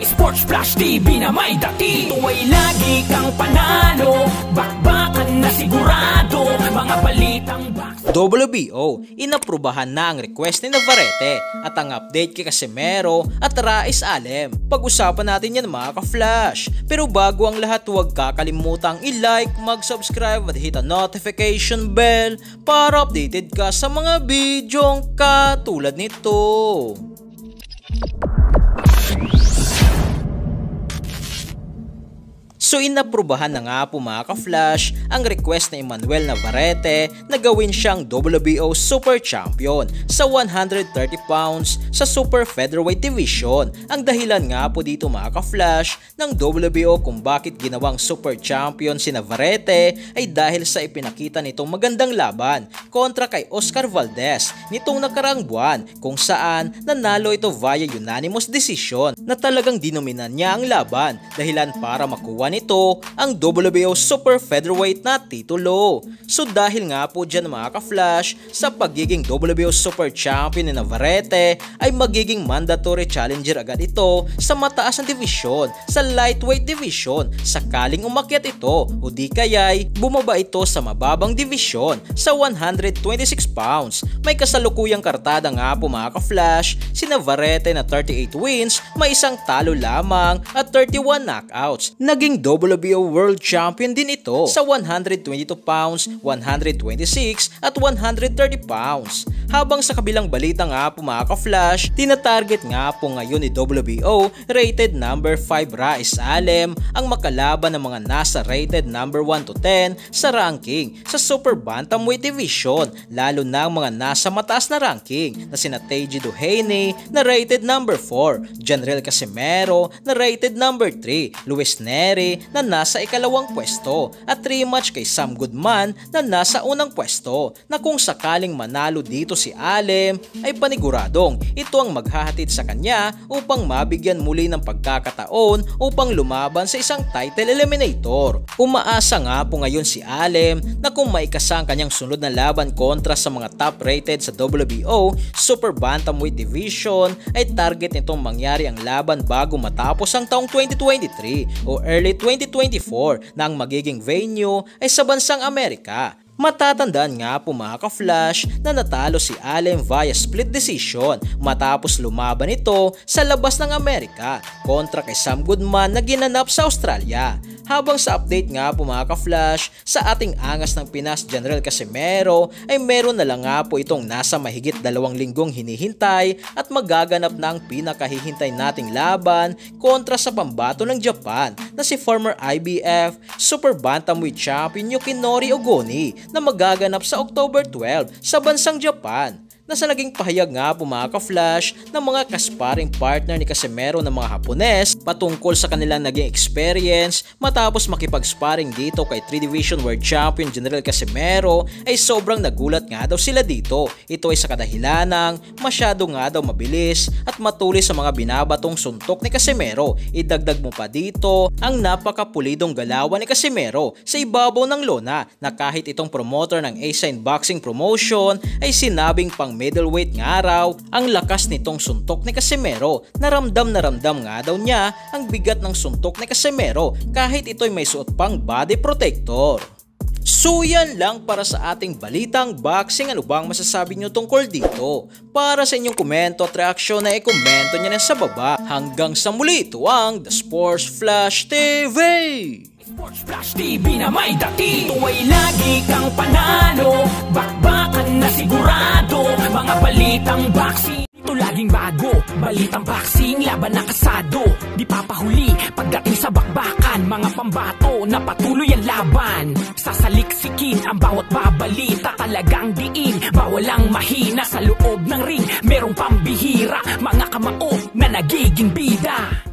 Sports Flash TV na may dati. Ito ay lagi kang panalo, bakbakan na sigurado, mga balitang WBO, inaprubahan na ang request ni Navarrete at ang update kay Casimero at Rais Alem. Pag-usapan natin yan mga ka-flash. Pero bago ang lahat, huwag kakalimutang i-like, mag-subscribe at hit ang notification bell para updated ka sa mga bidyong katulad nito. So inaprubahan na nga po mga ka-flash ang request ni Emmanuel Navarrete na gawin siyang WBO Super Champion sa 130 pounds sa Super Featherweight Division. Ang dahilan nga po dito mga ka-flash ng WBO kung bakit ginawang Super Champion si Navarrete ay dahil sa ipinakita nitong magandang laban kontra kay Oscar Valdez nitong nakaraang buwan kung saan nanalo ito via unanimous decision na talagang dinominan niya ang laban dahilan para makuha nito ang WBO Super Featherweight na titulo. So dahil nga po dyan mga ka-flash sa pagiging WBO Super Champion ni Navarrete ay magiging mandatory challenger agad ito sa mataas na division, sa lightweight division sakaling umakyat ito o di kaya'y bumaba ito sa mababang division sa 126 pounds. May kasalukuyang kartada nga po mga ka-flash si Navarrete na 38 wins, may isang talo lamang at 31 knockouts. Naging WBO World Champion din ito sa 122 pounds, 126 at 130 pounds. Habang sa kabilang balita nga po mga ka-flash, tinatarget nga po ngayon ni WBO rated number 5 Rais Alem ang makalaban ng mga nasa rated number 1 to 10 sa ranking sa Super Bantamweight Division, lalo na ang mga nasa mataas na ranking na sina Teji Duhaney na rated number 4, Janriel Casimero na rated number 3, Luis Nery na nasa ikalawang pwesto at rematch kay Sam Goodman na nasa unang pwesto, na kung sakaling manalo dito si Alem ay paniguradong ito ang maghahatid sa kanya upang mabigyan muli ng pagkakataon upang lumaban sa isang title eliminator. Umaasa nga po ngayon si Alem na kung maikasa ang kanyang sunod na laban kontra sa mga top rated sa WBO Super Bantamweight Division ay target nitong mangyari ang laban bago matapos ang taong 2023 o early 2024 na ang magiging venue ay sa bansang Amerika. Matatandaan nga po mga ka-flash na natalo si Alem via split decision matapos lumaban ito sa labas ng Amerika kontra kay Sam Goodman na ginanap sa Australia. Habang sa update nga po mga ka-flash sa ating angas ng Pinas Janriel Casimero ay meron na lang nga po itong nasa mahigit 2 linggong hinihintay at magaganap na ang pinakahihintay nating laban kontra sa pambato ng Japan na si former IBF Super Bantamweight Champion Yukinori Ogoni na magaganap sa October 12 sa bansang Japan. Nasa naging pahayag nga po mga ka-flash ng mga kasparing partner ni Casimero ng mga Hapones patungkol sa kanilang naging experience matapos makipag-sparring dito kay 3 Division World Champion Janriel Casimero ay sobrang nagulat nga daw sila dito. Ito ay sa kadahilanang masyado nga daw mabilis at matulis sa mga binabatong suntok ni Casimero. Idagdag mo pa dito ang napakapulidong galawan ni Casimero sa ibabaw ng lona na kahit itong promoter ng A-Sign Boxing Promotion ay sinabing pang middleweight nga raw ang lakas nitong suntok ni Casimero. Na ramdam nga daw niya ang bigat ng suntok ni Casimero kahit ito'y may suot pang body protector. So yan lang para sa ating balitang boxing. Ano bang masasabi nyo tungkol dito? Para sa inyong komento at reaksyon na i-komento nyo na sa baba. Hanggang sa muli, ito ang The Sports Flash TV! Sports Flash TV na may dati. Ito ay lagi kang panalo, bakbakan na sigurado, mga balitang boxing. Ito laging bago, balitang boxing, laban na kasado. Di papahuli pagdating sa bakbakan, mga pambato na patuloy ang laban. Sasaliksikin ang bawat babalita, talagang diin, bawal ang mahina sa loob ng ring. Merong pambihira, mga kamao na nagiging bida.